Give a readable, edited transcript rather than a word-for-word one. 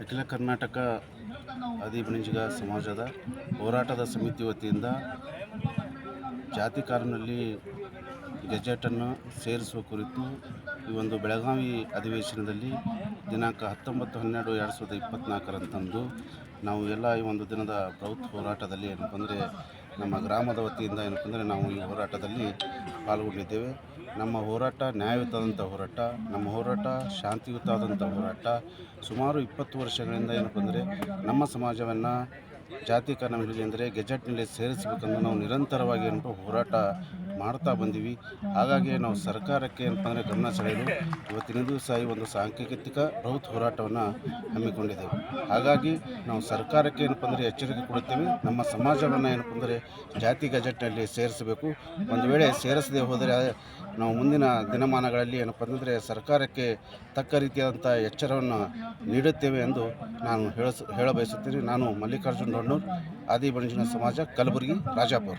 ಅಖಿಲ ಕರ್ನಾಟಕ ಆದಿಬಣಜಿಗ ಸಮಾಜದ ಹೋರಾಟದ ಸಮಿತಿ ವತಿಯಿಂದ ಜಾತಿ ಕಾನೂನಲ್ಲಿ ಗೆಜೆಟನ್ನು ಸೇರಿಸುವ ಕುರಿತು ಈ ಒಂದು ಬೆಳಗಾವಿ ಅಧಿವೇಶನದಲ್ಲಿ ದಿನಾಂಕ 19/12/2024 ನಾವು ಎಲ್ಲ ಈ ಒಂದು ದಿನದ ಬೃಹತ್ ಹೋರಾಟದಲ್ಲಿ ಏನಪ್ಪ ಅಂದರೆ ನಮ್ಮ ಗ್ರಾಮದ ವತಿಯಿಂದ ಏನಪ್ಪ ಅಂದರೆ ನಾವು ಈ ಹೋರಾಟದಲ್ಲಿ ಪಾಲ್ಗೊಂಡಿದ್ದೇವೆ. ನಮ್ಮ ಹೋರಾಟ ನ್ಯಾಯಯುತವಾದಂಥ ಹೋರಾಟ, ನಮ್ಮ ಹೋರಾಟ ಶಾಂತಿಯುತವಾದಂಥ ಹೋರಾಟ. ಸುಮಾರು 20 ವರ್ಷಗಳಿಂದ ಏನಪ್ಪ ಅಂದರೆ ನಮ್ಮ ಸಮಾಜವನ್ನು ಜಾತಿ ಕಾನೂನಿನಲ್ಲಿ ಅಂದರೆ ಗೆಜೆಟ್ನಲ್ಲಿ ಸೇರಿಸಬೇಕಂದು ನಾವು ನಿರಂತರವಾಗಿ ಏನಪ್ಪ ಹೋರಾಟ ಮಾಡ್ತಾ ಬಂದೀವಿ. ಹಾಗಾಗಿ ನಾವು ಸರ್ಕಾರಕ್ಕೆ ಏನಪ್ಪ ಅಂದರೆ ಗಮನ ಸೆಳೆಯಲು ಇವತ್ತಿನ ದಿವಸ ಈ ಒಂದು ಸಾಂಕೇತಿಕ ಬೃಹತ್ ಹೋರಾಟವನ್ನು ಹಮ್ಮಿಕೊಂಡಿದ್ದೇವೆ. ಹಾಗಾಗಿ ನಾವು ಸರ್ಕಾರಕ್ಕೆ ಏನಪ್ಪ ಅಂದರೆ ಎಚ್ಚರಿಕೆ ಕೊಡುತ್ತೇವೆ, ನಮ್ಮ ಸಮಾಜವನ್ನು ಏನಪ್ಪ ಅಂದರೆ ಜಾತಿ ಗೆಜೆಟ್ನಲ್ಲಿ ಸೇರಿಸಬೇಕು. ಒಂದು ವೇಳೆ ಸೇರಿಸದೆ ಹೋದರೆ ನಾವು ಮುಂದಿನ ದಿನಮಾನಗಳಲ್ಲಿ ಏನಪ್ಪ ಅಂದರೆ ಸರ್ಕಾರಕ್ಕೆ ತಕ್ಕ ರೀತಿಯಾದಂಥ ಎಚ್ಚರವನ್ನು ನೀಡುತ್ತೇವೆ ಎಂದು ನಾನು ಹೇಳಬಯಸುತ್ತೇನೆ. ನಾನು ಮಲ್ಲಿಕಾರ್ಜುನ್ ರಣ್ಣೂರ್, ಆದಿಬಣಜಿಗ ಸಮಾಜ, ಕಲಬುರಗಿ, ರಾಜಾಪುರ.